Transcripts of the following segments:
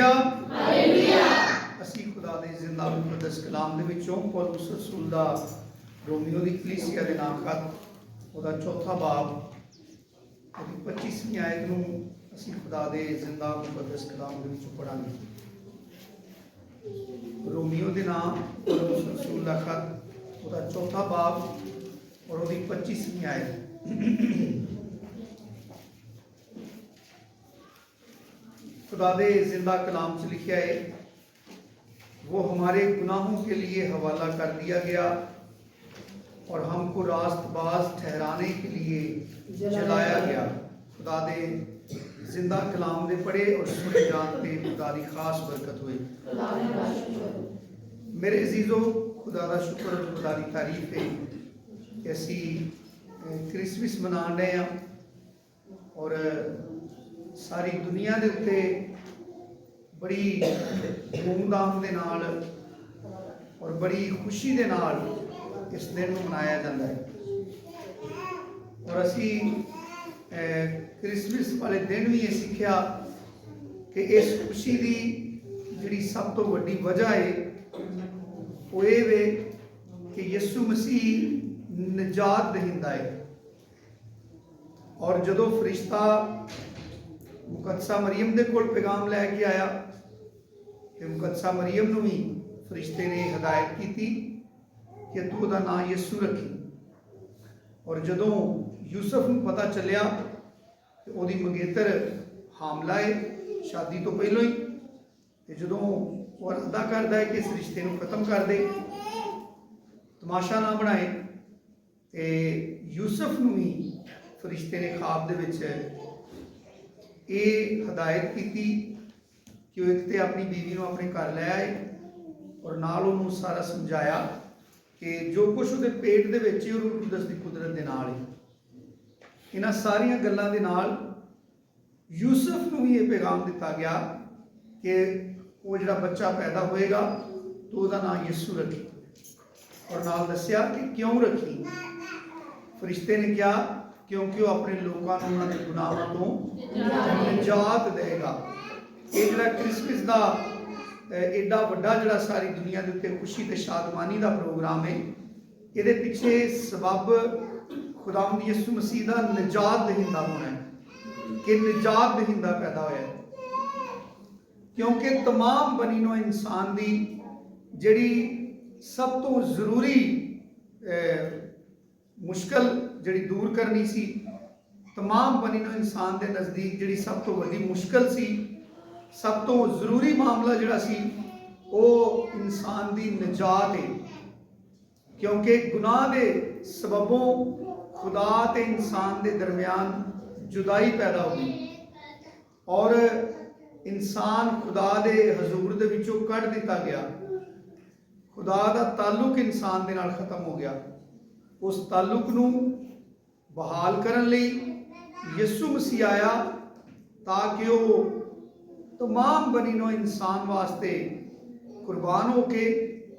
Hallelujah hallelujah. ਅਸੀਂ खुदा ਦੇ ਜ਼ਿੰਦਾ ਮੁਕੱਦਸ ਕਲਾਮ ਦੇ ਵਿੱਚੋਂ ਪੌਲੁਸ ਰਸੂਲ ਦਾ ਰੋਮੀਓ ਦੀ ਕਲੀਸਿਆ ਦੇ ਨਾਮ ਖਤ ਉਹਦਾ ਚੌਥਾ ਬਾਬ ਉਹਦੀ 25ਵੀਂ ਆਇਤ ਨੂੰ ਅਸੀਂ ਖੁਦਾ ਦੇ ਜ਼ਿੰਦਾ ਮੁਕੱਦਸ ਕਲਾਮ ਦੇ ਵਿੱਚੋਂ ਪੜਾਂਗੇ। ਰੋਮੀਓ ਦੇ ਨਾਮ ਪੌਲੁਸ ਰਸੂਲ ਦਾ ਖਤ ਉਹਦਾ ਚੌਥਾ ਬਾਬ और ਉਹਦੀ 25ਵੀਂ ਆਇਤ। खुदा दे जिंदा कलाम च लिखा है, वो हमारे गुनाहों के लिए हवाला कर दिया गया और हमको रास्तबाज ठहराने के लिए जलाया गया। खुदा दे जिंदा कलाम दे पढ़े और सुने जानते खुदा की खास बरकत हुई। मेरे अजीजों, खुदा का शुक्र और खुदा की तारीफ है कि असी क्रिसमस मना रहे हैं और सारी दुनिया के उत्ते बड़ी धूमधाम के नाल और बड़ी खुशी के नाल इस दिन को मनाया जाता है। और असी क्रिसमस वाले दिन भी ये सीखा कि इस खुशी की जिहड़ी सब तो वड्डी वजह है वो ये वे कि यसू मसीह निजात दहिंदा है। और जदों फरिश्ता मुकद्दसा मरियम दे कोल पैगाम लैके आया तो मुकद्दसा मरियम नूं भी फरिश्ते ने हिदायत की थी कि तू उहदा नाम यसू रखी। और जदों यूसुफ नूं पता चलिया कि उहदी मंगेतर हामला है शादी तो पहलों ही, तो जदों वो इरादा करता है कि इस रिश्ते नूं खत्म कर दे, तमाशा ना बनाए, तो यूसुफ नूं भी फरिश्ते ने ख्वाब दे विच ये हिदायत की थी कि वो एक तो अपनी बीवी को अपने घर लै आए और नाल उन्होंने सारा समझाया कि जो कुछ उसके पेट के विच रूह कुदस की कुदरत के नाल है। इन्हां सारियां गल्लां दे नाल यूसुफ नूं भी ये पैगाम दिता गया कि वो जिहड़ा बच्चा पैदा होएगा तो उसका नाम यसू रखी। और नाल दस्सिया कि क्यों रखी। फरिश्ते ने कहा क्योंकि वो अपने लोगों को उन्होंने गुनाहों तो निजात देगा। ये जो क्रिसमस का एडा वड्डा जिहड़ा सारी दुनिया के उत्ते खुशी ते शादमानी का प्रोग्राम है, ये पिछे सबब खुदावंद यसू मसीह का निजात दहिंदा होना है कि निजात दहिंदा पैदा होया है। क्योंकि तमाम बनी नो इंसान की जिहड़ी सब तो जरूरी मुश्किल जिहड़ी दूर करनी सी, तमाम बनी नो इंसान के नज़दीक जिहड़ी सब तो वड्डी मुश्किल सी, सब तो जरूरी मामला जिहड़ा सी वो इंसान की निजात है। क्योंकि गुनाह के सबबों खुदा ते इंसान के दरम्यान जुदाई पैदा हो गई और इंसान खुदा दे हजूर दे विचों कढ़ दिता गया। खुदा का ताल्लुक इंसान दे नाल खत्म हो गया। उस ताल्लुक नूं बहाल करन लई यसू मसीह आया ताकि वो तमाम बनी नो इंसान वास्ते कुर्बान होके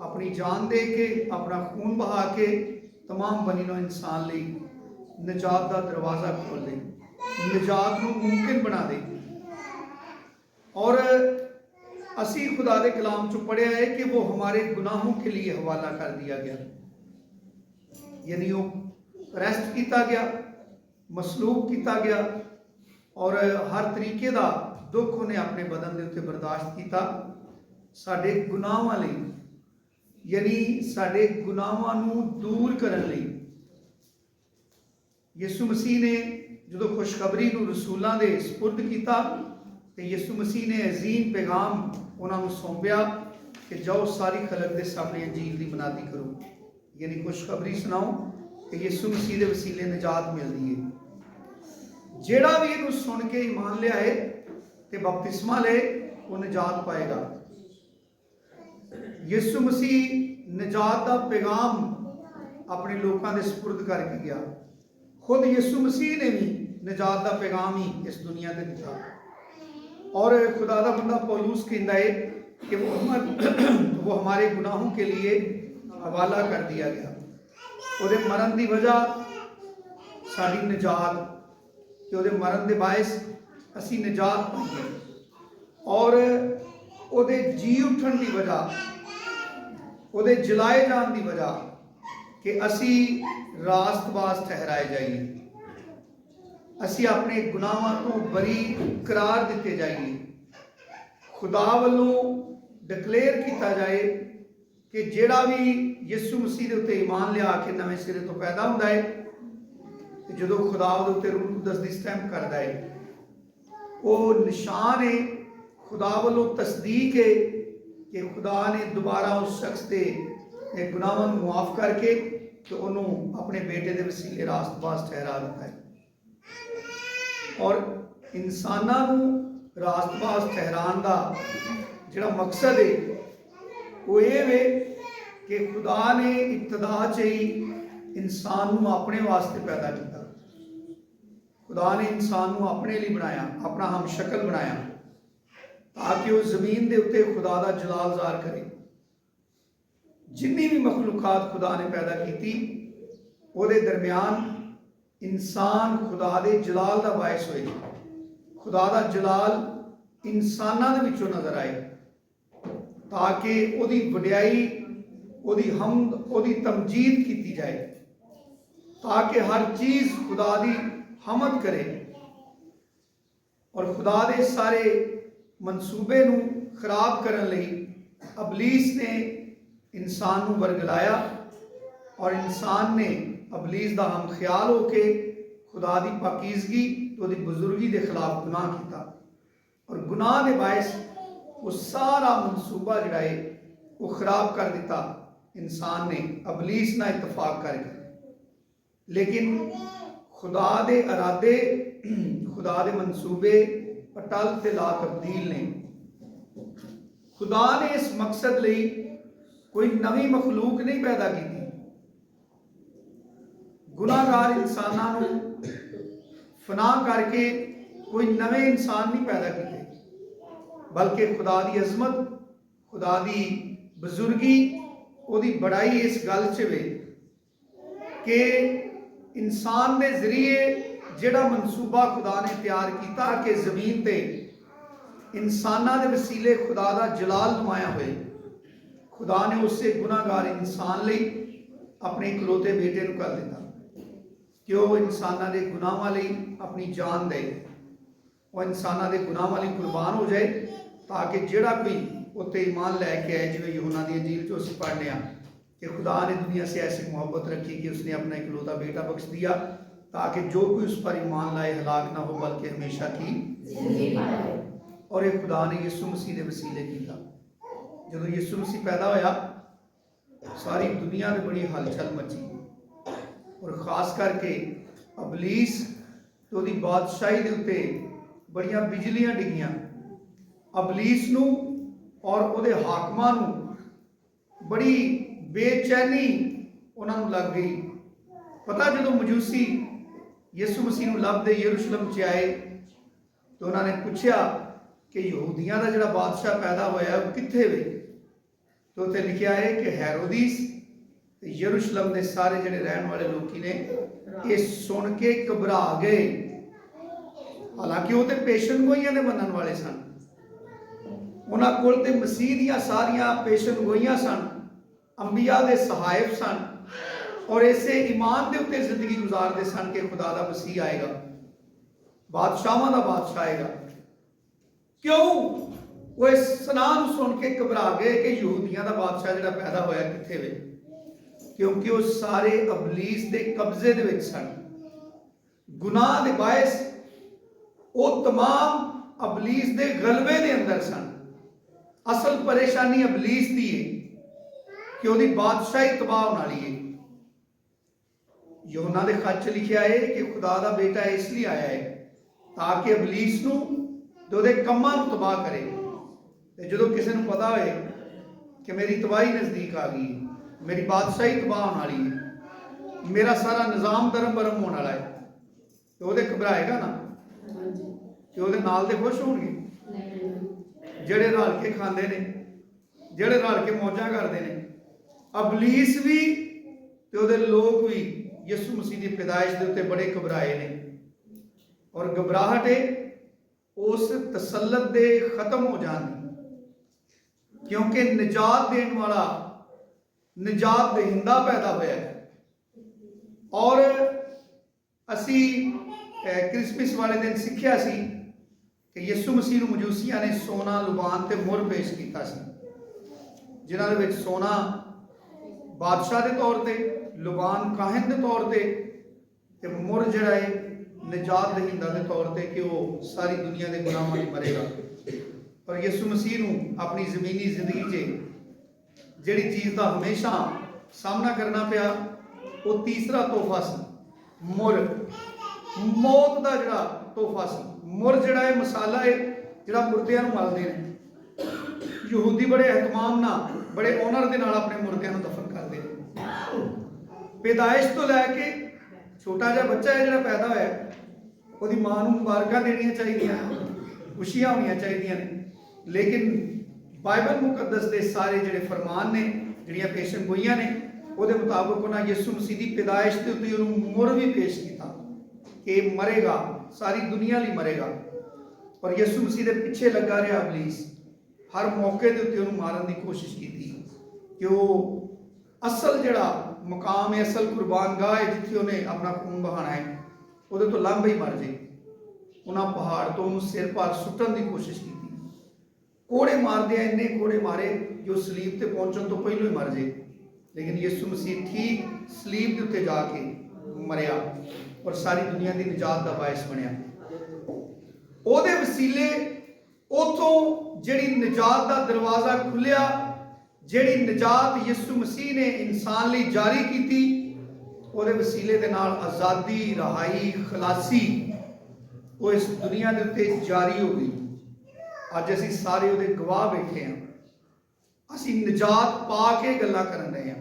अपनी जान दे के अपना खून बहा के तमाम बनी नो इंसान लई निजात का दरवाज़ा खोल दे, निजात नूं मुमकिन बना दे। और असी खुदा के कलाम चो पढ़िया है कि वो हमारे गुनाहों के लिए हवाला कर दिया गया, यानी वो अरेस्ट किया गया, मसलूब किया गया और हर तरीके का दुख उन्हें अपने बदन के उत्ते बर्दाश्त किया साडे गुनाहां लई, यानी साडे गुनाहां नूं दूर करन लई। यसू मसीह ने जो खुशखबरी नूं रसूलां दे सुपुर्द किया तो यसू मसीह ने अजीम पैगाम उन्होंने सौंपिया कि जाओ सारी खलक के सामने अंजील की मनादी करो, यानी खुशखबरी सुनाओ कि यसू मसीह के वसीले निजात मिलती है। जेड़ा भी इनू सुन के ईमान लिया है तो बपतिस्मा ले वो निजात पाएगा। यसू मसीह निजात का पैगाम अपने लोगों के सुपुर्द करके गया। खुद यसू मसीह ने भी निजात का पैगाम ही इस दुनिया से दिता। और खुदा का बंदा पौलुस कहता है कि वो हमारे गुनाहों के लिए हवाला कर दिया गया। ਉਹਦੇ मरण की वजह साड़ी निजात कि ਉਹਦੇ मरण के बायस असी निजात पाइए। और ਉਹਦੇ ਜੀ ਉੱਠਣ ਦੀ ਵਜ੍ਹਾ, ਉਹਦੇ ਜਲਾਏ ਜਾਣ ਦੀ ਵਜ੍ਹਾ ਕਿ ਅਸੀਂ ਰਾਸਤਬਾਜ਼ ਠਹਿਰਾਏ ਜਾਈਏ, ਅਸੀਂ ਆਪਣੇ ਗੁਨਾਹਾਂ ਤੋਂ ਬਰੀ ਕਰਾਰ ਦਿੱਤੇ ਜਾਈਏ, ਖੁਦਾ ਵੱਲੋਂ ਡਿਕਲੇਅਰ ਕੀਤਾ ਜਾਏ ਕਿ ਜਿਹੜਾ ਵੀ ਯਿਸੂ ਮਸੀਹ ਦੇ ਉੱਤੇ ਈਮਾਨ ਲਿਆ ਕੇ ਨਵੇਂ ਸਿਰੇ ਤੋਂ ਪੈਦਾ ਹੁੰਦਾ ਹੈ, ਤੇ ਜਦੋਂ ਖੁਦਾ ਉਹਦੇ ਉੱਤੇ ਰੂਹ ਕੁਦਸ ਦੀ ਸਟੈਂਪ ਕਰਦਾ ਹੈ, ਉਹ ਨਿਸ਼ਾਨ ਹੈ, ਖੁਦਾ ਵੱਲੋਂ ਤਸਦੀਕ ਹੈ ਕਿ ਖੁਦਾ ਨੇ ਦੁਬਾਰਾ ਉਸ ਸ਼ਖਸ ਦੇ ਗੁਨਾਹਾਂ ਨੂੰ ਮੁਆਫ ਕਰਕੇ ਤੇ ਉਹਨੂੰ ਆਪਣੇ ਬੇਟੇ ਦੇ ਵਸੀਲੇ ਰਾਸਤਬਾਜ਼ ਠਹਿਰਾ ਦਿੱਤਾ ਹੈ। ਔਰ ਇਨਸਾਨਾਂ ਨੂੰ ਰਾਸਤਬਾਜ਼ ਠਹਿਰਾਉਣ ਦਾ ਜਿਹੜਾ ਮਕਸਦ ਹੈ ਉਹ ਇਹ ਵੇ ਕਿ ਖੁਦਾ ਨੇ ਇਬਤਦਾ 'ਚ ਹੀ ਇਨਸਾਨ ਨੂੰ ਆਪਣੇ ਵਾਸਤੇ ਪੈਦਾ ਕੀਤਾ। ਖੁਦਾ ਨੇ ਇਨਸਾਨ ਨੂੰ ਆਪਣੇ ਲਈ ਬਣਾਇਆ, ਆਪਣਾ ਹਮਸ਼ਕਲ ਬਣਾਇਆ, ਤਾਂ ਕਿ ਉਹ ਜ਼ਮੀਨ ਦੇ ਉੱਤੇ ਖੁਦਾ ਦਾ ਜਲਾਲ ਜ਼ਾਹਰ ਕਰੇ। ਜਿੰਨੀ ਵੀ ਮਖਲੂਕਾਤ ਖੁਦਾ ਨੇ ਪੈਦਾ ਕੀਤੀ, ਉਹਦੇ ਦਰਮਿਆਨ ਇਨਸਾਨ ਖੁਦਾ ਦੇ ਜਲਾਲ ਦਾ ਬਾਇਸ ਹੋਏ, ਖੁਦਾ ਦਾ ਜਲਾਲ ਇਨਸਾਨਾਂ ਦੇ ਵਿੱਚੋਂ ਨਜ਼ਰ ਆਏ, ਤਾਂ ਕਿ ਉਹਦੀ ਵਡਿਆਈ, ਉਹਦੀ ਹਮਦ, ਉਹਦੀ ਤਮਜੀਦ ਕੀਤੀ ਜਾਏ, ਤਾਂ ਕਿ ਹਰ ਚੀਜ਼ ਖੁਦਾ ਦੀ ਹਮਦ ਕਰੇ। ਔਰ ਖੁਦਾ ਦੇ ਸਾਰੇ ਮਨਸੂਬੇ ਨੂੰ ਖਰਾਬ ਕਰਨ ਲਈ ਅਬਲੀਸ ਨੇ ਇਨਸਾਨ ਨੂੰ ਵਰਗਲਾਇਆ, ਔਰ ਇਨਸਾਨ ਨੇ ਅਬਲੀਸ ਦਾ ਹਮ ਖਿਆਲ ਹੋ ਕੇ ਖੁਦਾ ਦੀ ਪਾਕੀਜ਼ਗੀ ਤੇ ਉਹਦੀ ਬਜ਼ੁਰਗੀ ਦੇ ਖਿਲਾਫ ਗੁਨਾਹ ਕੀਤਾ, ਔਰ ਗੁਨਾਹ ਦੇ ਬਾਇਸ ਉਹ ਸਾਰਾ ਮਨਸੂਬਾ ਜਿਹੜਾ ਹੈ ਉਹ ਖਰਾਬ ਕਰ ਦਿੱਤਾ ਇਨਸਾਨ ਨੇ ਅਬਲੀਸ ਨਾਲ ਇਤਫਾਕ ਕਰਕੇ। ਲੇਕਿਨ ਖੁਦਾ ਦੇ ਇਰਾਦੇ, ਖੁਦਾ ਦੇ ਮਨਸੂਬੇ ਅਟਲ ਤੇ ਲਾ ਤਬਦੀਲ ਨੇ। ਖੁਦਾ ਨੇ ਇਸ ਮਕਸਦ ਲਈ ਕੋਈ ਨਵੀਂ ਮਖਲੂਕ ਨਹੀਂ ਪੈਦਾ ਕੀਤੀ, ਗੁਨਾਹਗਾਰ ਇਨਸਾਨਾਂ ਨੂੰ ਫਨਾ ਕਰਕੇ ਕੋਈ ਨਵੇਂ ਇਨਸਾਨ ਨਹੀਂ ਪੈਦਾ ਕੀਤੇ, ਬਲਕਿ ਖੁਦਾ ਦੀ ਅਜ਼ਮਤ, ਖੁਦਾ ਦੀ ਬਜ਼ੁਰਗੀ, ਉਹਦੀ ਬੜਾਈ ਇਸ ਗੱਲ 'ਚ ਵੇ ਕਿ ਇਨਸਾਨ ਦੇ ਜ਼ਰੀਏ ਜਿਹੜਾ ਮਨਸੂਬਾ ਖੁਦਾ ਨੇ ਤਿਆਰ ਕੀਤਾ ਕਿ ਜ਼ਮੀਨ ਤੇ ਇਨਸਾਨਾਂ ਦੇ ਵਸੀਲੇ ਖੁਦਾ ਦਾ ਜਲਾਲ ਨੁਮਾਇਆ ਹੋਏ, ਖੁਦਾ ਨੇ ਉਸੇ ਗੁਨਾਹਗਾਰ ਇਨਸਾਨ ਲਈ ਆਪਣੇ ਇਕਲੌਤੇ ਬੇਟੇ ਨੂੰ ਕਰ ਦਿੱਤਾ ਕਿ ਉਹ ਇਨਸਾਨਾਂ ਦੇ ਗੁਨਾਹਾਂ ਲਈ ਆਪਣੀ ਜਾਨ ਦੇ, ਉਹ ਇਨਸਾਨਾਂ ਦੇ ਗੁਨਾਹਾਂ ਲਈ ਕੁਰਬਾਨ ਹੋ ਜਾਏ, ਤਾਂ ਕਿ ਜਿਹੜਾ ਕੋਈ ਉੱਤੇ ईमान लेके आए, जिवें यूहन्ना दी इंजील चो असीं पढ़ने कि खुदा ने दुनिया से ऐसी मोहब्बत रखी कि उसने अपना इकलौता बेटा बख्श दिया ताकि जो कोई उस पर ईमान लाए हलाक ना हो बल्कि हमेशा की जिंदगी पाए। और ये खुदा ने यीशु मसीह के वसीले किया। जदों यीशु मसीह पैदा होया सारी दुनिया में बड़ी हलचल मची और खास करके अबलीस तो दी बादशाही के उत्ते बड़ियां बिजलियां डिगियां। अबलीस नूं और उहदे हाकमां नूं बड़ी बेचैनी उन्होंने लग गई। पता जदों मजूसी यीशु मसीह नूं लभदे यरूशलेम च आए तो उन्होंने पूछा कि यहूदियों का जिहड़ा बादशाह पैदा होया वो कित्थे वे, तो उत्थे लिखा है कि हेरोदिस यरूशलेम के सारे जिहड़े रहने वाले लोग ने ये सुन के घबरा गए। हालांकि वो तो पेशन गोइयां दे मनण वाले सन, उन्हां कोल ते मसीह दीयां सारियां पेशन गोइयां सन, अंबिया दे सहायक सन और ऐसे ईमान के उत्ते जिंदगी गुजारते सन कि खुदा दा मसीह आएगा, बादशाहां दा बादशाह आएगा। क्यों वो इस सनाह सुन के घबरा गए कि यहूदियों का बादशाह जिहड़ा पैदा होया कित्थे वे, क्योंकि वो सारे अबलीस के कब्जे दे विच सन। गुनाह दे बायस वो तमाम अबलीस के गलबे के अंदर सन। असल परेशानी अबलीस की है कि उसकी बादशाही तबाह होने वाली है। यूहन्ना दे खत च लिखा है कि खुदा दा बेटा इसलिए आया है ताकि अबलीस नूं ते उहदे कम्मां नूं तबाह करे। ते जदों किसी नूं पता होए कि मेरी तबाही नज़दीक आ गई, मेरी बादशाही तबाह होने वाली है, मेरा सारा निज़ाम धर्म भरम होने वाला है, तो वो घबराएगा ना कि वो नाल दे खुश होणगे ਜਿਹੜੇ रल के खाते हैं, ਜਿਹੜੇ रल के मौजा करते हैं। अबलीस भी ते उहदे लोग भी यीशु मसीह की पैदाइश के उत्ते बड़े घबराए ने और घबराहट उस तसल्लत दे खत्म हो जाने क्योंकि निजात देने वाला निजात दहिंदा पैदा होया है। और असी क्रिसमस वाले दिन सीखिया सी कि यीशु मसीह नूं मजूसियां ने सोना लुबान ते मुर पेश किया सी, जिन्हां दे विच सोना बादशाह के तौर पर, लुबान काहिन के तौर पर, ते मुर जिहड़ा है निजात दहिंदा के तौर पर कि वो सारी दुनिया के गुनाहों लई मरेगा। पर यीशु मसीह नूं अपनी ज़मीनी जिंदगी च जिहड़ी चीज़ का हमेशा सामना करना पिया वो तीसरा तोहफा सी, मुर, मौत का जिहड़ा तोहफा सी। मुर जिहड़ा है मसाला है जिहड़ा मुर्दियां नूं मलदे ने। यहूदी बड़े एहतमाम नाल, बड़े ऑनर दे नाल अपने मुर्दियां नूं दफन करदे ने। पैदाइश तो लैके छोटा जिहा बच्चा है जिहड़ा पैदा होया, उसदी मां नूं मुबारकां देनियां चाहिदियां, खुशियां होनियां चाहिदियां ने। लेकिन बाइबल मुकद्दस के सारे जिहड़े फरमान ने, जिहड़ियां पेशन गोइयां ने, ਉਹਦੇ ਮੁਤਾਬਕ ਉਹਨਾਂ ਯਿਸੂ ਮਸੀਹ ਦੀ ਪੈਦਾਇਸ਼ ਦੇ ਉੱਤੇ ਉਹਨੂੰ ਮੁਰ ਵੀ ਪੇਸ਼ ਕੀਤਾ ਕਿ ਮਰੇਗਾ, ਸਾਰੀ ਦੁਨੀਆ ਲਈ ਮਰੇਗਾ। ਪਰ ਯਿਸੂ ਮਸੀਹ ਦੇ ਪਿੱਛੇ ਲੱਗਾ ਰਿਹਾ ਇਬਲੀਸ, ਹਰ ਮੌਕੇ ਦੇ ਉੱਤੇ ਉਹਨੂੰ ਮਾਰਨ ਦੀ ਕੋਸ਼ਿਸ਼ ਕੀਤੀ ਕਿ ਉਹ ਅਸਲ ਜਿਹੜਾ ਮੁਕਾਮ ਹੈ, ਅਸਲ ਕੁਰਬਾਨਗਾਹ ਹੈ ਜਿੱਥੇ ਉਹਨੇ ਆਪਣਾ ਖੂਨ ਬਹਾਣਾ ਹੈ, ਉਹਦੇ ਤੋਂ ਲਾਂਭੇ ਹੀ ਮਰ ਜੇ। ਉਹਨਾਂ ਪਹਾੜ ਤੋਂ ਉਹਨੂੰ ਸਿਰ ਭਾਰ ਸੁੱਟਣ ਦੀ ਕੋਸ਼ਿਸ਼ ਕੀਤੀ, ਕੋੜੇ ਮਾਰਦੇ ਆ, ਇੰਨੇ ਕੋੜੇ ਮਾਰੇ ਕਿ ਉਹ ਸਲੀਬ ਤੇ ਪਹੁੰਚਣ ਤੋਂ ਪਹਿਲਾਂ ਹੀ ਮਰ ਜੇ। लेकिन यीशु मसीह ठीक सलीब के उत्ते जाके मरिया और सारी दुनिया की निजात का बायस बनया। ਉਹਦੇ वसीले उतों जिहड़ी निजात का दरवाज़ा खुलिया, जिहड़ी निजात यीशु मसीह ने इंसान लिए जारी की, ਉਹਦੇ वसीले दे नाल आज़ादी, रहाई, खलासी वो इस दुनिया के उत्ते जारी हो गई। अज असीं सारे ਉਹਦੇ गवाह बैठे हैं, असीं निजात पा के गल्लां करन रहे हैं।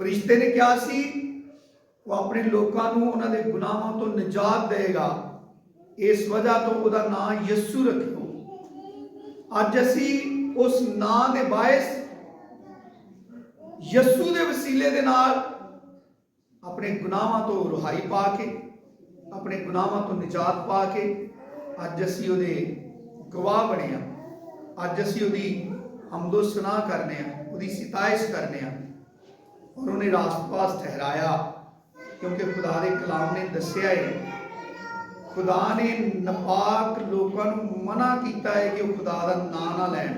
फरिश्ते ने क्या सी, वो अपने लोगों को उन्होंने गुनाहों तो निजात देगा, इस वजह तो उसका नाम यीशु रखो। अज असी उस नाम के बायस यीशु के वसीले दे नाल अपने गुनाहों तो रिहाई पा के, अपने गुनाहों तो निजात पा के अज असी उहदे गवाह बने हैं। अज असी उहदी हमदो सना करने हैं, उहदी सिताइश करने हैं और उन्हें रास्तबाज ठहराया। क्योंकि खुदा के कलाम ने दसिया है, खुदा ने नपाक लोगों को मना किया है कि वह खुदा का नाम ना लैन।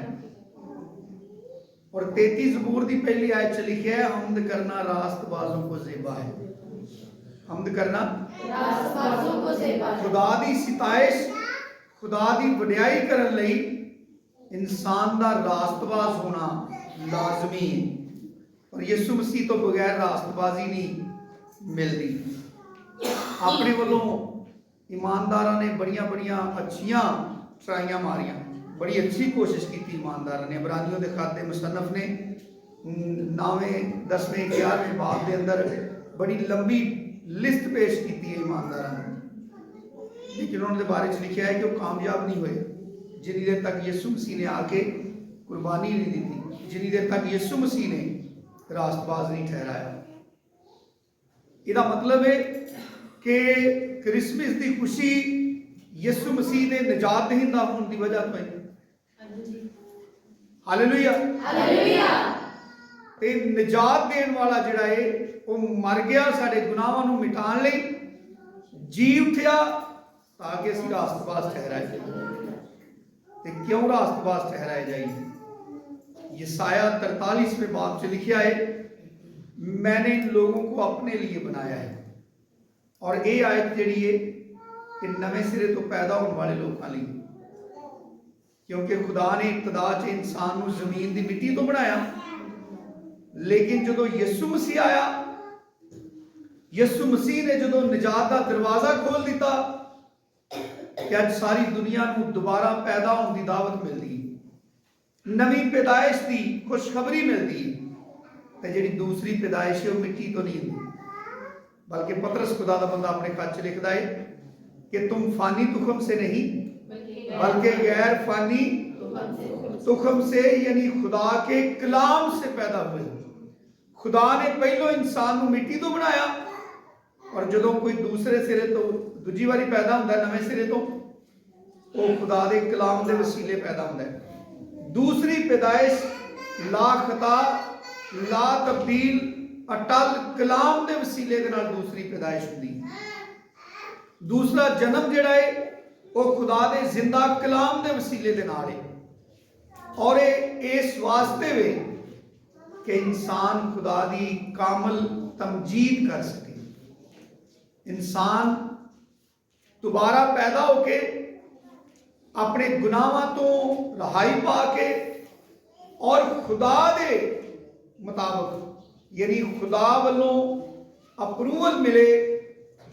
और 33 ज़बूर की पहली आयत च लिखा है, हमद करना रास्तबाजों को ज़ेबा है। हमद करना रास्तबाजों को ज़ेबा है। खुदा की सिताइश, खुदा की वडियाई करने लई इंसान का रास्तबाज होना लाजमी है। और यीशु मसीह तो बगैर रास्तबाजी नहीं मिलती। अपने वालों ईमानदारा ने बड़िया बड़िया अच्छिया ट्राइयां मारियां, बड़ी अच्छी कोशिश की ईमानदारा ने। इब्रानियों के खाते मुसन्नफ ने 9वें 10वें 11वें बाब के अंदर बड़ी लंबी लिस्ट पेश की है ईमानदारा ने, लेकिन उन्होंने बारे में लिखा है कि वो कामयाब नहीं हुए जिन्नी देर तक यीशु मसीह ने आके कुर्बानी नहीं दी, जिन्नी देर तक यीशु मसीह ने रास्तबाज नहीं ठहराया। इसका मतलब है कि क्रिसमस की खुशी यीशु मसीह के निजात दहिंदा होने की वजह तो है। Hallelujah, hallelujah. ते निजात देने वाला जिहड़ा है वो मर गया साडे गुनाहां नूं मिटाण लई, जी उठिया ताकि असीं रास्तबाज ठहराए जाइए। ते क्यों रास्तबाज ठहराए जाइए? यसाया 43वें बाब से लिखा है, मैंने इन लोगों को अपने लिए बनाया है। और ये आयत जी है कि नवे सिरे तो पैदा होने वाले लोगों लिए, क्योंकि खुदा ने इब्तदा च इंसान को जमीन की मिट्टी तो बनाया, लेकिन जो यीशु मसीह आया, यीशु मसीह ने जो निजात का दरवाजा खोल दिता कि अज सारी दुनिया को दोबारा पैदा होने की दावत मिलती, नवी पैदाइश की खुशखबरी मिलती है। तो जी दूसरी पैदाइश है वो मिट्टी तो नहीं होती, बल्कि पतरस खुदा का बंदा अपने खत लिखता है कि तुम फानी तुखम से नहीं बल्कि गैर फानी तुखम से, यानी खुदा के कलाम से पैदा हुए। खुदा ने पहलो इंसान को मिट्टी तो बनाया, और जो कोई दूसरे सिरे तो दूजी बारी पैदा होता है नवे सिरे तो, वो खुदा के कलाम के वसीले पैदा होता है। दूसरी पैदाइश ला खता, ला तब्दील, अटल कलाम के वसीले दे नाल दूसरी पैदाइश होंदी। दूसरा जन्म जिहड़ा है वह खुदा दे जिंदा कलाम के वसीले दे नाल है, और इस वास्ते वे कि इंसान खुदा दी कामल तमजीद कर सके। इंसान दोबारा पैदा होके अपने गुनाहां तो रहाई पा के और खुदा दे मुताबिक, यानी खुदा वालों अप्रूवल मिले,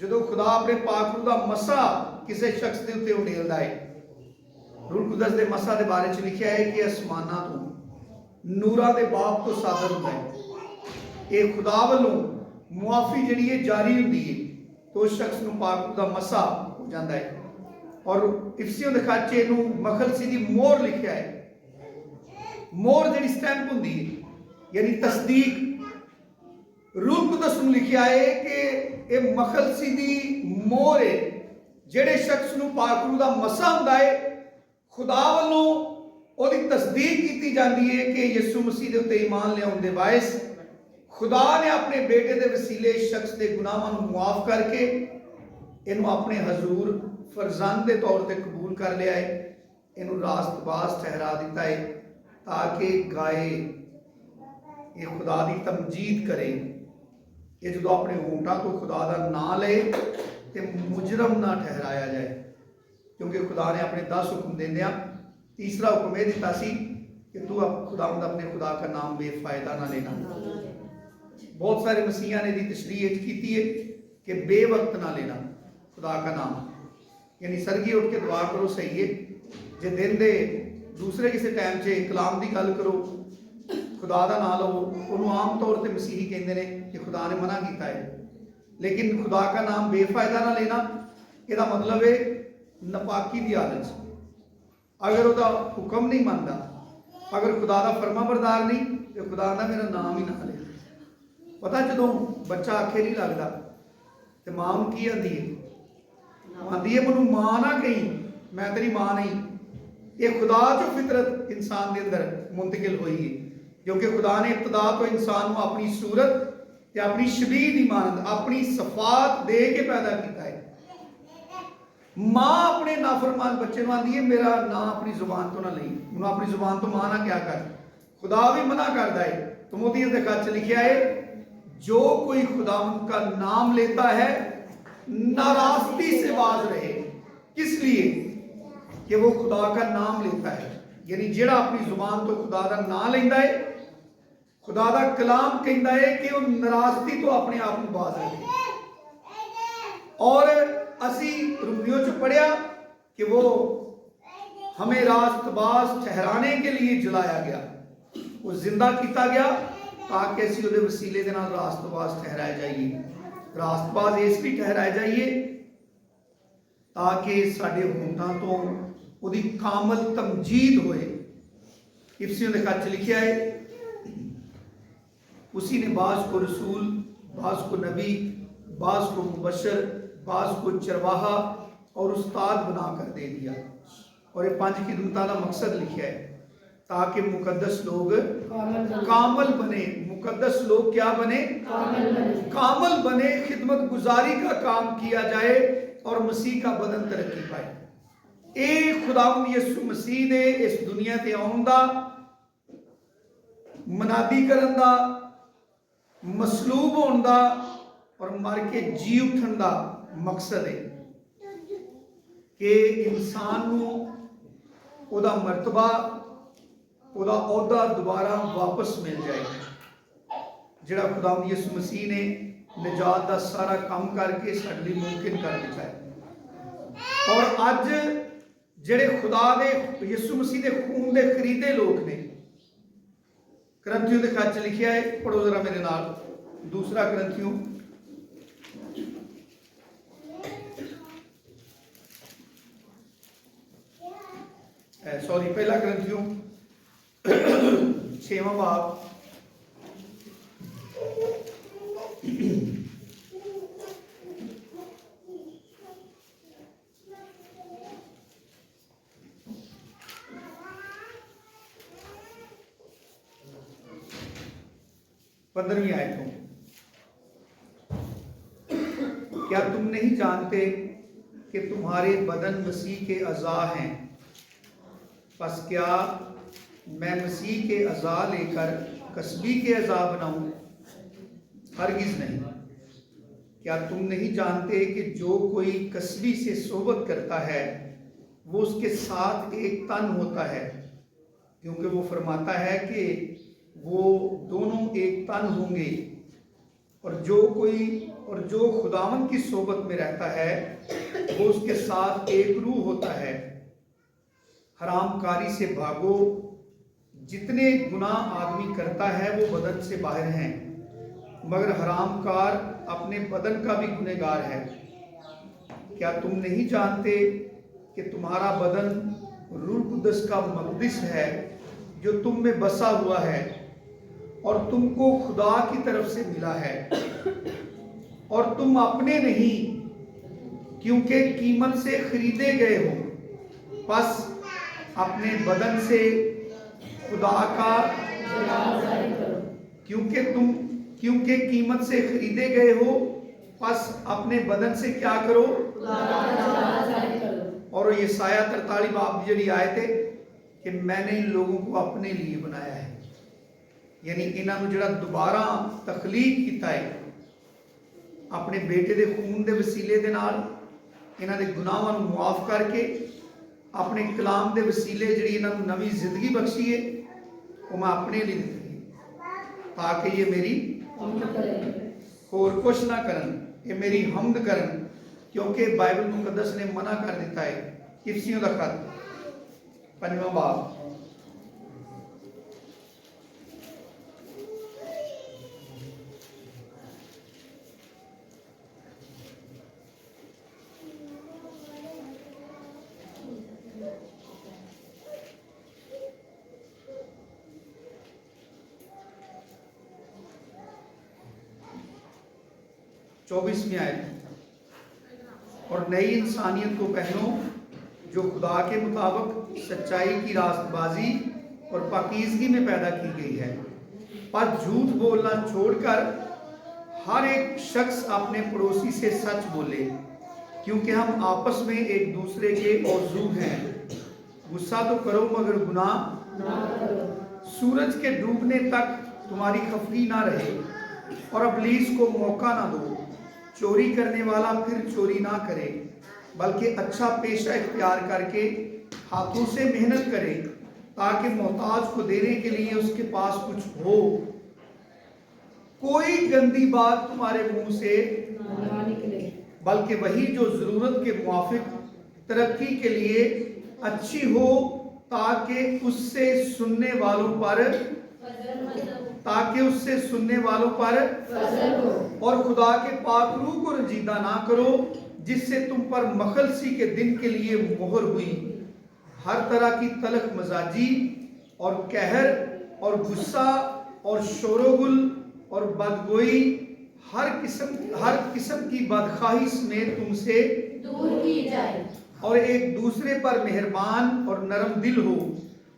जो खुदा अपने पाक का मसा किसी शख्स के उत्ते उड़ेलदा है। रूह कुदस के मसा के बारे में लिखा है कि आसमाना तो नूरा के बाप तो सादर होता है। ये खुदा वालों मुआफी जी है जारी होंगी है, तो उस शख्स को पाक का मसा हो जाता है। और इफ्सियों के खाचे मखलसी की मोहर लिखा है। मोहर जी स्टैंप होंगी है, यानी तस्दीक। रूह कुदस में लिखा है कि यह मखलसी की मोहर है, जेड़े शख्स को पाक का मसा होंदा है, खुदा वालों ਉਹਦੀ तस्दीक की जाती है कि यसू मसीह के उत्ते ईमान लियाउण दे बायस खुदा ने अपने बेटे के वसीले शख्स के गुनाहां को मुआफ करके इन्हू अपने हजूर फरजंद के तौर पर कबूल कर लिया है। इन्हू रास्तबाज ठहरा दिता है ताकि गाए ये खुदा की तमजीद करे। ये जो अपने होंठों तो खुदा का नाम ले तो मुजरम ना ठहराया जाए, क्योंकि खुदा ने अपने 10 हुक्म देंदियां तीसरा हुक्म यह दिता सी कि तू खुदावंद अपने खुदा का नाम बेफायदा ना लेना। बहुत सारे मसीहा ने दी तशरीह की है कि बेवक्त ना लेना खुदा का नाम, यानी सरगी उठ के दुआ करो सही है, जे दिन दे दूसरे किसी टाइम से कलाम की गल करो, खुदा का नाम लो, उन्होंने आम तौर पर मसीही कहते हैं कि खुदा ने मना किया है। लेकिन खुदा का नाम बेफायदा ना लेना, यदा मतलब है नपाकी की हालत। अगर वह हुक्म नहीं मानता, अगर खुदा का फरमा बरदार नहीं, तो खुदा का मेरा नाम ही ना ले। पता जो बच्चा आखे नहीं लगता तो मां की आती है, आती है मैनू मां ना कहीं, मैं तेरी मां नहीं। ये खुदा जो फितरत इंसान के अंदर मुंतकिल हुई है, क्योंकि खुदा ने इब्तदा तो इंसान को अपनी सूरत या अपनी शबीह की मानद अपनी सफात दे के पैदा किया है। मां अपने नाफरमान बच्चे को आती है मेरा नाम अपनी जुबान तो ना ली, मैं अपनी जुबान तो मां ना क्या कर। खुदा भी मना करता है। तिमोथी के खत लिखा है जो कोई खुदा का नाम लेता है नाराजगी से बाज रहे। किस लिए? कि वो खुदा का नाम लेता है, यानी जेड़ा अपनी जुबान तो खुदा का नाम लेता है, खुदा का कलाम कहता है कि वो नाराजगी तो अपने आप को बाज रहे। और असी रूमियों च पढ़िया कि वो हमें रास्तबाज ठहराने के लिए जलाया गया, वो जिंदा किया गया ताकि असी उहदे वसीले के नाल रास्तबाज ठहराए जाइए। रास्तबाज इसलिए ठहराए जाइए ताकि साडे होंठां तो उहदी कामल तमजीद होए। इफ्सियों के खत लिखा है उसी ने बाज को रसूल, बाज को नबी, बाज को मुबशर, बाज को चरवाहा और उस्ताद बनाकर दे दिया। और ये 5 खिदमतां का मकसद लिखा है ताकि मुकद्दस लोग कामल बने। मुकद्दस लोग क्या बने? कामल बने, खिदमत गुजारी का काम किया जाए और मसीह का बदन तरक्की पाए। ये खुदावंद यसू मसीह ने इस दुनिया ते आउण दा, मनादी करन दा, मसलूब होने का और मर के जी उठन का मकसद है कि इंसान को उहदा मरतबा, उहदा ओहदा दोबारा वापस मिल जाए। जिहड़ा खुदावंद यसू मसीह ने निजात का सारा काम करके साडे लई मुमकिन कर दिता है। और अज जिहड़े खुदा दे यसू मसीह के खून के खरीदे लोग ने, करंथियों के खत लिखा है, पढ़ो जरा मेरे नाल, दूसरा करंथियों पहला करंथियों 6वां बाब 15वीं आयत हो, क्या तुम नहीं जानते कि तुम्हारे बदन मसीह के अज़ा हैं? बस क्या मैं मसीह के अज़ा लेकर कसबी के अज़ा बनाऊं? हरगिज़ नहीं। क्या तुम नहीं जानते कि जो कोई कसबी से सोबत करता है वो उसके साथ एक तन होता है, क्योंकि वो फरमाता है कि वो दोनों एक तन होंगे। और जो खुदावंद की सोबत में रहता है वो उसके साथ एक रूह होता है। हरामकारी से भागो। जितने गुनाह आदमी करता है वो बदन से बाहर हैं, मगर हरामकार अपने बदन का भी गुनहगार है। क्या तुम नहीं जानते कि तुम्हारा बदन रूह कुदस का मक़दिस है जो तुम में बसा हुआ है और तुमको खुदा की तरफ से मिला है, और तुम अपने नहीं क्योंकि कीमत से खरीदे गए हो। बस अपने बदन से खुदा का क्योंकि कीमत से खरीदे गए हो, बस अपने बदन से क्या करो? और ये साया 43 बाब जी आए थे कि मैंने इन लोगों को अपने लिए बनाया है, यानी इन्होंने जड़ा दोबारा तखलीक किया है अपने बेटे के खून के वसीले दे नाल, इन्हां दे गुनाहां नूं मुआफ करके अपने कलाम के वसीले जी इन्होंने नवी जिंदगी बख्शी है, वो मैं अपने लिए दी ताकि ये मेरी होर कुछ ना करन, ये मेरी हमद करन, क्योंकि बाइबल मुकद्दस ने मना कर दिता है। इफसियों का खत 5वां बाब 24वीं आयत। और नई इंसानियत को पहनो जो खुदा के मुताबिक सच्चाई की रास्तबाजी और पाकीज़गी में पैदा की गई है। पर झूठ बोलना छोड़कर हर एक शख्स अपने पड़ोसी से सच बोले, क्योंकि हम आपस में एक दूसरे के औज़ू हैं। गुस्सा तो करो मगर गुनाह ना करो। सूरज के डूबने तक तुम्हारी खफली ना रहे और इब्लीस को मौका ना दो। चोरी करने वाला फिर चोरी ना करे, बल्कि अच्छा पेशा इख्तियार करके हाथों से मेहनत करे, ताकि मोहताज को देने के लिए उसके पास कुछ हो। कोई गंदी बात तुम्हारे मुंह से ना निकले, बल्कि वही जो जरूरत के मुआफिक तरक्की के लिए अच्छी हो, ताकि उससे सुनने वालों पर और खुदा के पाक रूह को रंजीदा ना करो, जिससे तुम पर मखलसी के दिन के लिए मोहर हुई। हर तरह की तलख मजाजी और कहर और गुस्सा और शोरगुल और बदगोई हर किस्म की बदखाही समेत तुमसे दूर की जाए, और एक दूसरे पर मेहरबान और नरम दिल हो।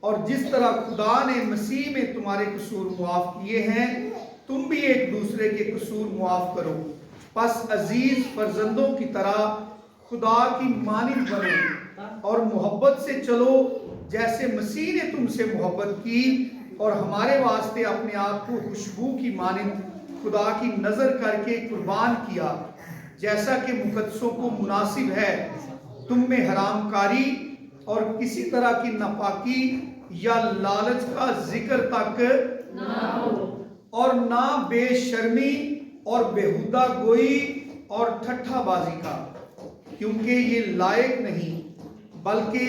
और जिस तरह खुदा ने मसीह में तुम्हारे कसूर मुआफ किए हैं, तुम भी एक दूसरे के कसूर मुआफ करो। बस अजीज फर्जंदों की तरह खुदा की मानिंद बनो और मोहब्बत से चलो, जैसे मसीह ने तुमसे मोहब्बत की और हमारे वास्ते अपने आप को खुशबू की मानिंद खुदा की नज़र करके कुर्बान किया, जैसा कि मुकद्दसों को मुनासिब है। तुम में हरामकारी और किसी तरह की नापाकी या लालच का जिक्र तक ना हो, और ना बेशर्मी और बेहुदा गोई और ठट्ठाबाजी का, क्योंकि ये लायक नहीं, बल्कि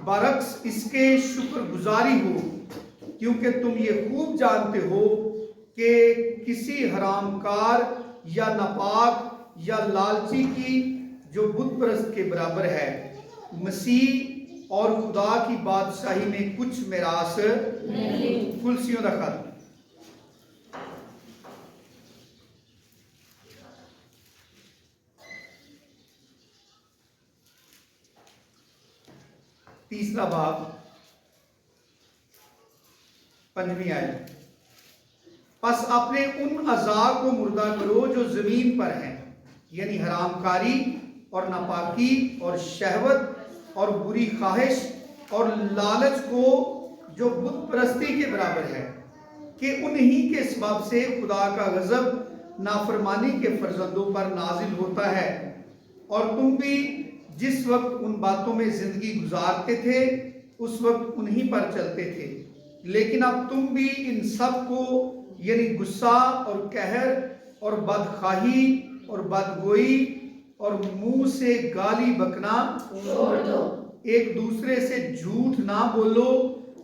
बरक्स इसके शुक्रगुजारी हो। क्योंकि तुम ये खूब जानते हो कि किसी हरामकार या नापाक या लालची की जो बुत परस्त के बराबर है, मसीह और खुदा की बादशाही में कुछ मिरास नहीं। कुलसियों का खत 3 बाब 5वीं आयत। बस अपने उन अज़ा को मुर्दा करो जो ज़मीन पर हैं, यानी हरामकारी और नापाकी और शहवत और बुरी ख्वाहिश और लालच को, जो बुत परस्ती के बराबर है, कि उन्हीं के सबब से खुदा का गज़ब नाफरमानी के फर्जंदों पर नाजिल होता है। और तुम भी जिस वक्त उन बातों में ज़िंदगी गुजारते थे उस वक्त उन्हीं पर चलते थे, लेकिन अब तुम भी इन सब को, यानी गुस्सा और कहर और बदखाही और बदगोई और मुंह से गाली बकना छोड़ दो। एक दूसरे से झूठ ना बोलो,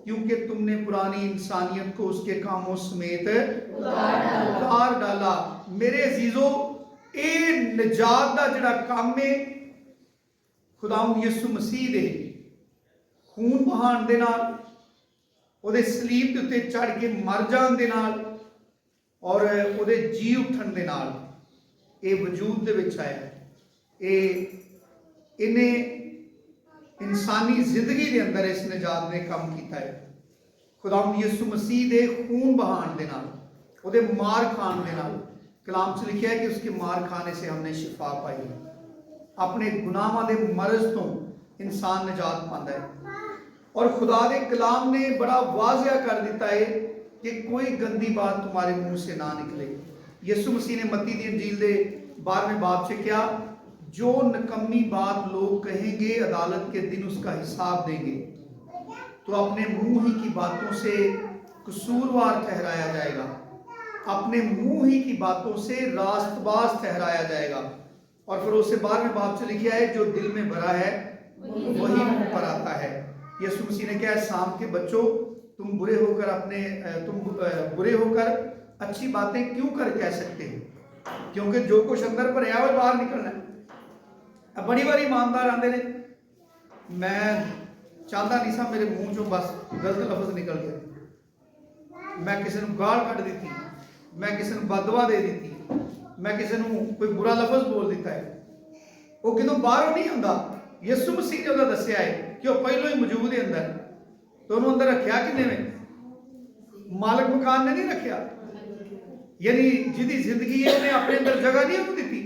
क्योंकि तुमने पुरानी इंसानियत को उसके कामों समेत उतार डाला। मेरे अजीजों, ए निजात दा जिहड़ा काम है खुदावंद यसू मसीह दे खून बहान दे नाल, ਉਹਦੇ ਸਲੀਬ ਦੇ ਉੱਤੇ ਚੜ ਕੇ ਮਰ ਜਾਣ ਦੇ ਨਾਲ ਔਰ ਉਹਦੇ ਜੀ ਉੱਠਣ ਦੇ ਨਾਲ ਇਹ ਵਜੂਦ ਦੇ ਵਿੱਚ ਆਇਆ। ਇਹਨੇ ਇਨਸਾਨੀ ਜ਼ਿੰਦਗੀ ਦੇ ਅੰਦਰ ਇਸ ਨਿਜਾਤ ਨੇ ਕੰਮ ਕੀਤਾ ਹੈ। ਖੁਦਾਵੰਦ ਯਿਸੂ ਮਸੀਹ ਦੇ ਖੂਨ ਬਹਾਣ ਦੇ ਨਾਲ, ਉਹਦੇ ਮਾਰ ਖਾਣ ਦੇ ਨਾਲ, ਕਲਾਮ 'ਚ ਲਿਖਿਆ ਹੈ ਕਿ ਉਸਕੇ ਮਾਰ ਖਾने से हमने शिफा पाई। ਆਪਣੇ ਗੁਨਾਹਾਂ ਦੇ ਮਰਜ਼ ਤੋਂ ਇਨਸਾਨ ਨਿਜਾਤ ਪਾਉਂਦਾ ਹੈ। और खुदा के कलाम ने बड़ा वाज़िया कर दिता है कि कोई गंदी बात तुम्हारे मुंह से ना निकले। यसु मसीह ने मत्ती दी इंजील दे 12वें बाब से क्या, जो नकम्मी बात लोग कहेंगे अदालत के दिन उसका हिसाब देंगे, तो अपने मुंह ही की बातों से कसूरवार ठहराया जाएगा, अपने मुंह ही की बातों से रास्तबाज ठहराया जाएगा। और फिर उसे 12वें बाब से लिखा है, जो दिल में भरा है वही मुंह पर आता है। यीशु मसीह ने क्या है, शाम के बच्चों, तुम बुरे होकर अच्छी बातें क्यों कर कह सकते हो, क्योंकि जो कुछ अंदर पर है वो बाहर निकलना है। बड़ी बार ईमानदार आते ने, मैं चाहता नहीं सा मेरे मुंह चो बस गलत लफ्ज निकल गया, मैं किसी को गाल कट दी, मैं किसी को बददुआ दे दी, मैं किसी को कोई बुरा लफ्ज बोल दिता है, वो कितों बाहरों नहीं आता। यसु मसीह ने दसिया है कि वह पहलों ही मौजूद है अंदर, तो उन्होंने अंदर रखा किने ने, मालिक मकान ने नहीं रखा, यानी जिहदी जिंदगी है उन्हें अपने अंदर जगह नहीं दी।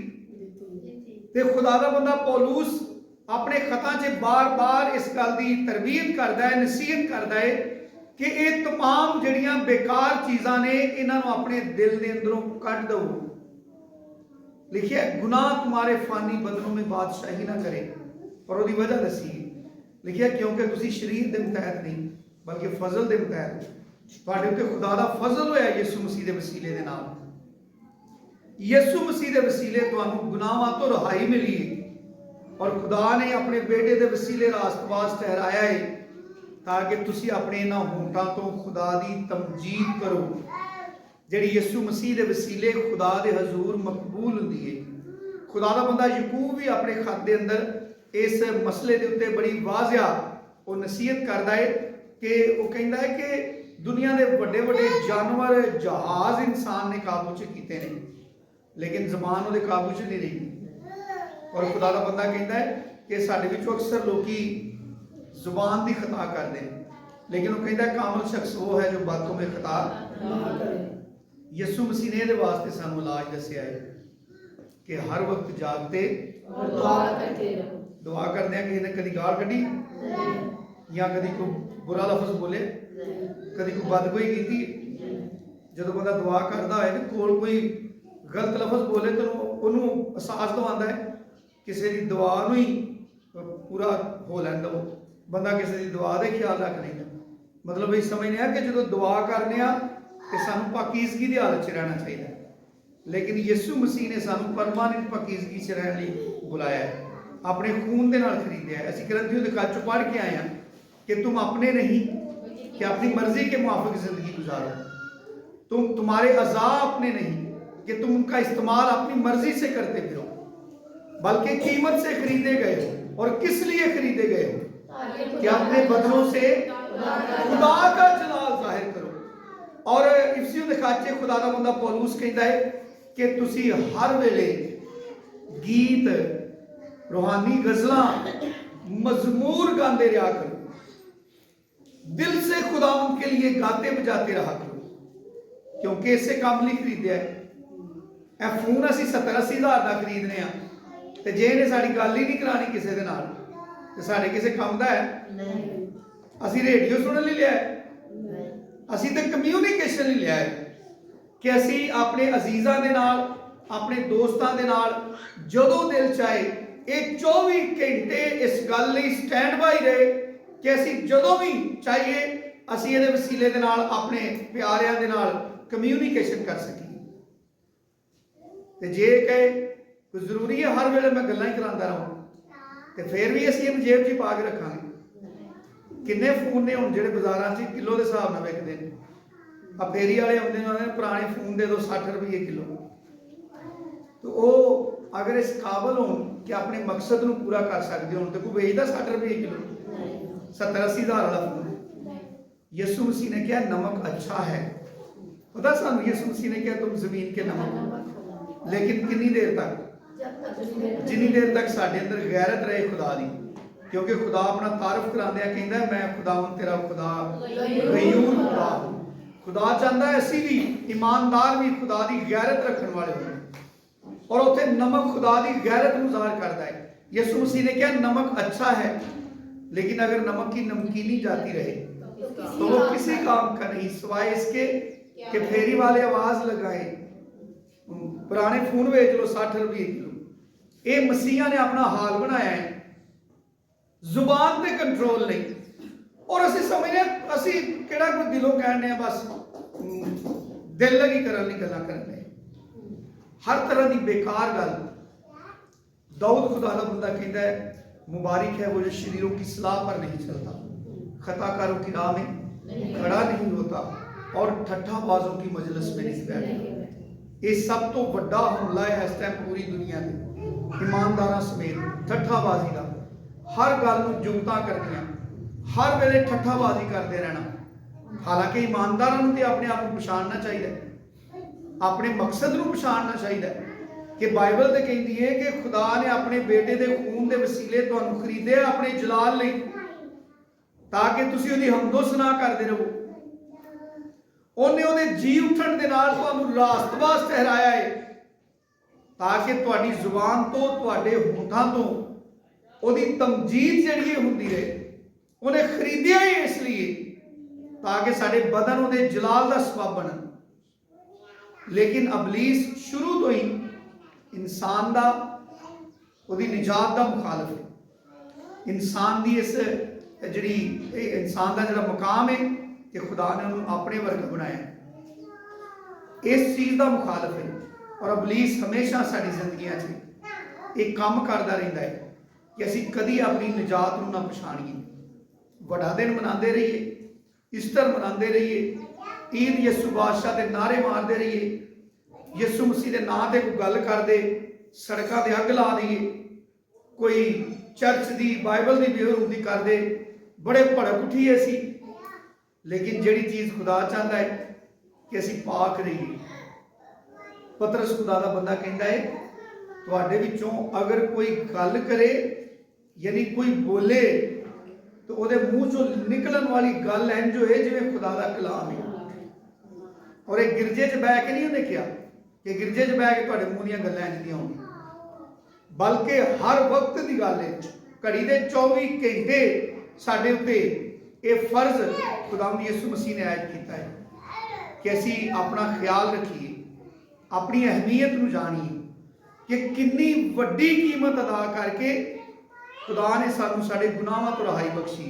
ते खुदा दा बंदा पौलुस अपने खतां 'च बार बार इस गल की तरबीयत करता है, नसीहत करता है कि ये तमाम जिहड़ियां बेकार चीज़ां ने इन्हां नूं अपने दिल के अंदरों कढ़ दो। लिखिया गुनाह तुम्हारे फानी बदनों में बादशाही ना करे, और उसकी वजह दसी लिखिया क्योंकि तुसी शरीर के मुतहत नहीं बल्कि फजल के मुतहत, तुहाडे उत्ते खुदा दा फजल होया यसु मसीह के वसीले दे नाल। यसु मसीह के वसीले तुहानूं गुनाहां तो रिहाई मिली है, और खुदा ने अपने बेटे के वसीले रास्तबाज ठहराया है, ताकि तुसी अपने इन्हां होंठां तो खुदा की तमजीद करो, जिहड़ी यसु मसीह के वसीले खुदा के हजूर मकबूल हुंदी है। खुदा दा बंदा याकूब भी अपने खत के अंदर इस मसले के उत्ते बड़ी वाज़िया वो नसीहत करता है कि वो कहता है कि दुनिया के बड़े बड़े जानवर जहाज इंसान ने काबू च कीते हैं, लेकिन जबान वो काबू च नहीं रही। और खुदा का बंदा कहता है कि साडे विचों अक्सर लोग जुबान की खता करते हैं, लेकिन वो कहता है कामल शख्स वो है जो बातों में खता ना करे। यसु मसीह ने ये वास्ते सानू इलाज दसिया है कि हर वक्त जागते और दुआ करते हैं। किसी ने कभी गाल कढ़ी या कभी कोई बुरा लफ्ज बोले, कभी कोई बदगोई की, जो बंदा दुआ करता है तो कोल कोई गलत लफ्ज बोले तो उन्होंने एहसास तो आता है किसी की दुआ ही पूरा हो लैन दो, बंदा किसी की दुआ का ख्याल रख लेंगे। मतलब ये समझने कि जो दुआ करने तो सानू पाकीज़गी की हालत च रहना चाहिए, लेकिन यसु मसीह ने सानू परमानेंट पाकीज़गी च रहने लिए बुलाया है, अपने खून के नाल खरीदया है। असीं करंथियों दे खत पढ़ के आए हैं कि तुम अपने नहीं कि अपनी मर्जी के मुआफिक जिंदगी गुजारो, तुम्हारे अज़ा अपने नहीं कि तुम उनका इस्तेमाल अपनी मर्जी से करते फिरो, बल्कि कीमत से खरीदे गए हो। और किस लिए खरीदे गए हो? कि अपने बदनों से खुदा का जलाल जाहिर करो। और इफसियों दे खत च खुदा दा बंदा पौलुस कहता है कि तुसी हर वेले गीत, रूहानी गजलां, मजमूर गाते रहा करो, दिल से खुदा के लिए गाते बजाते रहा करो, क्योंकि इसे काम लिए खरीदया है। ਇਹ ਫੋਨ ਅਸੀਂ 70-80 ਹਜ਼ਾਰ ਦਾ ਖਰੀਦਨੇ ਆ ਤੇ ਜੇ ਇਹਨੇ ਸਾਡੀ ਗੱਲ ਹੀ ਨਹੀਂ ਕਰਾਣੀ ਕਿਸੇ ਦੇ ਨਾਲ ਤੇ ਸਾਡੇ ਕਿਸੇ ਕੰਮ ਦਾ ਹੈ? ਨਹੀਂ। ਅਸੀਂ ਰੇਡੀਓ ਸੁਣਨ ਲਈ ਲਿਆ ਹੈ? ਅਸੀਂ ਤਾਂ ਕਮਿਊਨੀਕੇਸ਼ਨ ਲਈ ਲਿਆ ਹੈ ਕਿ ਅਸੀਂ ਆਪਣੇ ਅਜ਼ੀਜ਼ਾਂ ਦੇ ਨਾਲ, ਆਪਣੇ ਦੋਸਤਾਂ ਦੇ ਨਾਲ ਜਦੋਂ ਦਿਲ ਚਾਹੇ ਇਹ 24 ਘੰਟੇ ਇਸ ਗੱਲ ਲਈ ਸਟੈਂਡ ਬਾਈ ਰਹੇ ਕਿ ਅਸੀਂ ਜਦੋਂ ਵੀ ਚਾਹੀਏ ਅਸੀਂ ਇਹਦੇ ਵਸੀਲੇ ਦੇ ਨਾਲ ਆਪਣੇ ਪਿਆਰਿਆਂ ਦੇ ਨਾਲ ਕਮਿਊਨੀਕੇਸ਼ਨ ਕਰ ਸਕੀਏ। ਤੇ ਜੇ ਕਹੇ ਕੋਈ ਜ਼ਰੂਰੀ ਹੈ ਹਰ ਵੇਲੇ ਮੈਂ ਗੱਲਾਂ ਹੀ ਕਰਾਂਦਾ ਰਹਾਂ ਤੇ ਫਿਰ ਵੀ ਅਸੀਂ ਇਹਨੂੰ ਜੇਬ 'ਚ ਪਾ ਕੇ ਰੱਖਾਂਗੇ। ਕਿੰਨੇ ਫੋਨ ਨੇ ਹੁਣ ਜਿਹੜੇ ਬਾਜ਼ਾਰਾਂ 'ਚ ਕਿਲੋ ਦੇ ਹਿਸਾਬ ਨਾਲ ਵਿਕਦੇ ਨੇ। ਆ ਫੇਰੀ ਵਾਲੇ ਆਉਂਦੇ ਨੇ ਉਹਨਾਂ ਨੇ ਪੁਰਾਣੇ ਫੋਨ ਦੇ ਦਿਓ 60 ਰੁਪਏ ਕਿਲੋ। ਤੇ ਉਹ ਅਗਰ ਇਸ ਕਾਬਲ ਹੋਣ ਕਿ ਆਪਣੇ ਮਕਸਦ ਨੂੰ ਪੂਰਾ ਕਰ ਸਕਦੇ ਹੋਣ ਤੇ ਕੋਈ ਵੇਚਦਾ 60 ਰੁਪਏ ਕਿਲੋ 70-80 ਹਜ਼ਾਰ ਵਾਲਾ ਫੋਨ। ਯਿਸੂ ਮਸੀਹ ਨੇ ਕਿਹਾ ਨਮਕ अच्छा है। पता सानू यीशु मसीह ने कहा तुम जमीन के नमक हो, लेकिन कितनी देर तक? जिन्नी देर तक साडे अंदर गैरत रहे खुदा दी। क्योंकि खुदा अपना तारफ करांदे कहंदा मैं खुदावन तेरा खुदा गयूर खुदा। खुदा चाहता है असी भी ईमानदार भी खुदा दी गैरत रखने वाले हों और उत्थे नमक खुदा दी गैरत नूं ज़ाहिर करता है। यीशु मसीह ने कहा नमक अच्छा है, लेकिन अगर नमक की नमकीनी जाती रहे तो वो किसी काम का नहीं सिवाय इसके कि फेरी वाले आवाज लगाए पुराने फोन बेच लो 60 रुपये किलो। ये मसीहा ने अपना हाल बनाया है, जुबान पे कंट्रोल नहीं। और असी समझने असी केड़ा कोई दिलों कहने बस दिल लगी करने गल्लां करने हर तरह की बेकार गल। दाऊद खुदा का बंदा कहता है मुबारक है वो जो शरीरों की सलाह पर नहीं चलता, खताकारों की राह में खड़ा नहीं होता और ठट्ठाबाजों की मजलिस में नहीं बैठता। ये सब तो बड़ा हमला है इस टाइम पूरी दुनिया में ईमानदारां समेत ठट्ठाबाजी का। हर गल नूं जुगतां करनियां, हर वेले ठट्ठाबाजी करते रहना। हालांकि ईमानदारां नूं ते अपने आप को पछाणना चाहिए, अपने मकसद नूं पछाणना चाहिए कि बाइबल ते कहती है कि खुदा ने अपने बेटे दे खून दे वसीले तुहानूं खरीदे अपने जलाल लई ताकि तुसीं उहदी हमदो सना करदे रहो। ਉਹਨੇ ਉਹਦੇ ਜੀ ਉੱਠਣ ਦੇ ਨਾਲ ਤੁਹਾਨੂੰ ਰਾਸਤਬਾਜ਼ ਠਹਿਰਾਇਆ ਹੈ ਤਾਂ ਕਿ ਤੁਹਾਡੀ ਜ਼ੁਬਾਨ ਤੋਂ ਤੁਹਾਡੇ ਹੋਠਾਂ ਤੋਂ ਉਹਦੀ ਤਮਜੀਦ ਜਿਹੜੀ ਹੁੰਦੀ ਰਹੇ। ਉਹਨੇ ਖਰੀਦਿਆ ਹੀ ਇਸ ਲਈ ਤਾਂ ਕਿ ਸਾਡੇ ਬਦਨ ਉਹਦੇ ਜਲਾਲ ਦਾ ਸਬਬ ਬਣਨ। ਲੇਕਿਨ ਅਬਲੀਸ ਸ਼ੁਰੂ ਤੋਂ ਹੀ ਇਨਸਾਨ ਦਾ ਉਹਦੀ ਨਿਜਾਤ ਦਾ ਮੁਖਾਲਫ ਹੈ। ਇਨਸਾਨ ਦੀ ਇਸ ਜਿਹੜੀ ਇਨਸਾਨ ਦਾ ਜਿਹੜਾ ਮਕਾਮ ਹੈ कि खुदा ने उन्होंने अपने वर्ग बनाया, इस चीज़ का मुखालफ है। और अबलीस हमेशा साड़ी जिंदगियां एक काम करता रहता है कि असी कभी अपनी निजात नूं ना पछाणीए। बड़ा दिन मनाते रहिए, ईस्टर मनाते रहिए, ईद यसू बादशाह के नारे मारते रहिए, यसू मसीह के नाम से कोई गल करते सड़कों पर अग ला दईए, कोई चर्च की बाइबल की बेहरूदी करते बड़े भड़क उठीए असी। लेकिन जिहड़ी चीज़ खुदा चाहता है कि असी पाक रहिए। पतरस खुदा का बंदा कहता है तुहाडे विचों अगर कोई गल करे यानी कोई बोले तो उहदे मूँह चों निकलन वाली गल इंज होए जिवें खुदा का कलाम है। और एक गिरजे च बह के नहीं उन्हें कहा कि गिरजे च बह के तुहाडे मूँह दीयां गल्लां इंज दियां होण, बल्कि हर वक्त की गल है। घड़ी दे 24 घंटे साडे उत्ते ये फर्ज खुदावंद यीशु मसीह ने आयत किया है कि असी अपना ख्याल रखिए, अपनी अहमियत को जानिए कि कितनी वड्डी कीमत अदा करके खुदा ने सानू साडे गुनाहां तो रहाई बख्शी,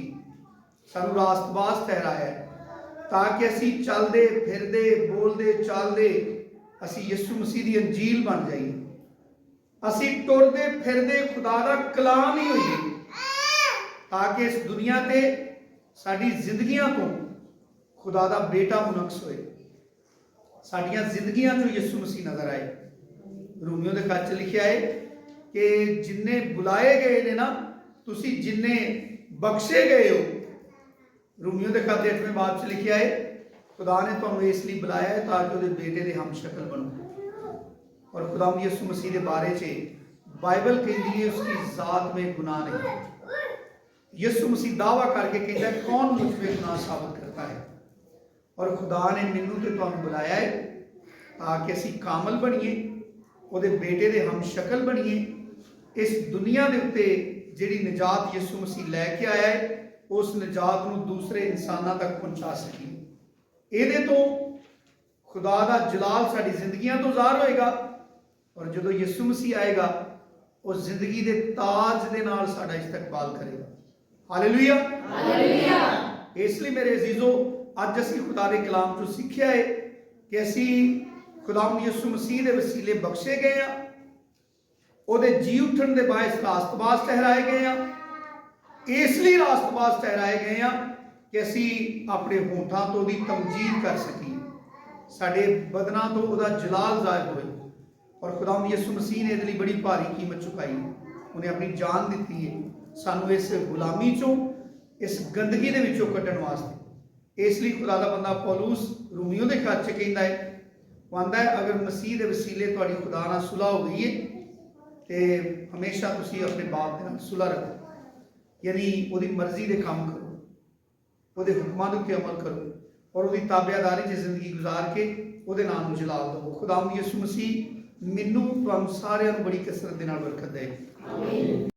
सानू रास्तबाज ठहराया है ताकि असी चलते फिरते बोलते चालते असी यीशु मसीह की अंजील बन जाइए। असी टुरते फिरते खुदा का कलाम ही होइए ताकि इस दुनिया ते साडी जिंदगियां तो खुदा दा बेटा मुनक्स होए, साडियां जिंदगियां चो यीशु मसीह नजर आए। रोमियो दे खत च लिखिया है कि जिन्ने बुलाए गए ने ना तुसी जिन्ने बख्शे गए हो। रोमियो दे खत 8वें बाब च लिखिया है खुदा ने तुहानूं इसलिए बुलाया है ताकि उहदे बेटे दे हम शक्ल बनो। और खुदा यीशु मसीह के बारे च बाइबल कहती है उसकी जात में गुनाह नहीं। यीशु मसीह दावा करके कहता है कौन मुझ पे गुनाह साबित करता है। ਔਰ ਖੁਦਾ ਨੇ ਮੈਨੂੰ ਤੇ ਤੁਹਾਨੂੰ ਬੁਲਾਇਆ ਹੈ ਤਾਂ ਕਿ ਅਸੀਂ ਕਾਮਲ ਬਣੀਏ, ਉਹਦੇ ਬੇਟੇ ਦੇ ਹਮਸ਼ਕਲ ਬਣੀਏ। ਇਸ ਦੁਨੀਆ ਦੇ ਉੱਤੇ ਜਿਹੜੀ ਨਿਜਾਤ ਯਿਸੂ ਮਸੀਹ ਲੈ ਕੇ ਆਇਆ ਹੈ, ਉਸ ਨਿਜਾਤ ਨੂੰ ਦੂਸਰੇ ਇਨਸਾਨਾਂ ਤੱਕ ਪਹੁੰਚਾ ਸਕੀਏ। ਇਹਦੇ ਤੋਂ ਖੁਦਾ ਦਾ ਜਲਾਲ ਸਾਡੀ ਜ਼ਿੰਦਗੀਆਂ ਤੋਂ ਜ਼ਾਹਰ ਹੋਏਗਾ, ਔਰ ਜਦੋਂ ਯਿਸੂ ਮਸੀਹ ਆਏਗਾ ਉਹ ਜ਼ਿੰਦਗੀ ਦੇ ਤਾਜ ਦੇ ਨਾਲ ਸਾਡਾ ਇਸਤਕਬਾਲ ਕਰੇਗਾ। Hallelujah, hallelujah. ਇਸ ਲਈ ਮੇਰੇ ਅਜ਼ੀਜ਼ੋ, ਅੱਜ ਅਸੀਂ ਖੁਦਾ ਦੇ ਕਲਾਮ ਤੋਂ ਸਿੱਖਿਆ ਹੈ ਕਿ ਅਸੀਂ ਖੁਦਾਵੰਦ ਯਿਸੂ ਮਸੀਹ ਦੇ ਵਸੀਲੇ ਬਖਸ਼ੇ ਗਏ ਹਾਂ, ਉਹਦੇ ਜੀ ਉੱਠਣ ਦੇ ਬਾਅਦ ਰਾਸਤਬਾਜ਼ ਠਹਿਰਾਏ ਗਏ ਹਾਂ। ਇਸ ਲਈ ਰਾਸਤਬਾਜ਼ ਠਹਿਰਾਏ ਗਏ ਹਾਂ ਕਿ ਅਸੀਂ ਆਪਣੇ ਹੋਠਾਂ ਤੋਂ ਉਹਦੀ ਤਮਜੀਦ ਕਰ ਸਕੀਏ, ਸਾਡੇ ਬਦਨਾਂ ਤੋਂ ਉਹਦਾ ਜਲਾਲ ਜ਼ਾਹਿਰ ਹੋਏ। ਔਰ ਖੁਦਾਵੰਦ ਯਿਸੂ ਮਸੀਹ ਨੇ ਇਹਦੇ ਲਈ ਬੜੀ ਭਾਰੀ ਕੀਮਤ ਚੁਕਾਈ, ਉਹਨੇ ਆਪਣੀ ਜਾਨ ਦਿੱਤੀ ਹੈ ਸਾਨੂੰ ਇਸ ਗੁਲਾਮੀ ਚੋਂ, ਇਸ ਗੰਦਗੀ ਦੇ ਵਿੱਚੋਂ ਕੱਢਣ ਵਾਸਤੇ। ਇਸ ਲਈ ਖੁਦਾ ਦਾ ਬੰਦਾ ਪੌਲੂਸ ਰੋਮੀਓ ਦੇ ਖਤ 'ਚ ਕਹਿੰਦਾ ਹੈ, ਉਹ ਆਂਦਾ ਹੈ, ਅਗਰ ਮਸੀਹ ਦੇ ਵਸੀਲੇ ਤੁਹਾਡੀ ਖੁਦਾ ਨਾਲ ਸੁਲ੍ਹਾ ਹੋ ਗਈ ਹੈ ਤੇ ਹਮੇਸ਼ਾ ਤੁਸੀਂ ਆਪਣੇ ਬਾਪ ਦੇ ਨਾਲ ਸੁਲ੍ਹਾ ਰੱਖੋ, ਯਾਨੀ ਉਹਦੀ ਮਰਜ਼ੀ ਦੇ ਕੰਮ ਕਰੋ, ਉਹਦੇ ਹੁਕਮਾਂ ਦੇ ਉੱਤੇ ਅਮਲ ਕਰੋ ਔਰ ਉਹਦੀ ਤਾਬਿਆਦਾਰੀ 'ਚ ਜ਼ਿੰਦਗੀ ਗੁਜ਼ਾਰ ਕੇ ਉਹਦੇ ਨਾਮ ਨੂੰ ਜਲਾਲ ਦਿਓ। ਖੁਦਾਵੰਦ ਯਿਸੂ ਮਸੀਹ ਮੈਨੂੰ ਤੁਹਾਨੂੰ ਸਾਰਿਆਂ ਨੂੰ ਬੜੀ ਕਸਰਤ ਦੇ ਨਾਲ ਬਰਕਤ ਦੇ। ਆਮੀਨ।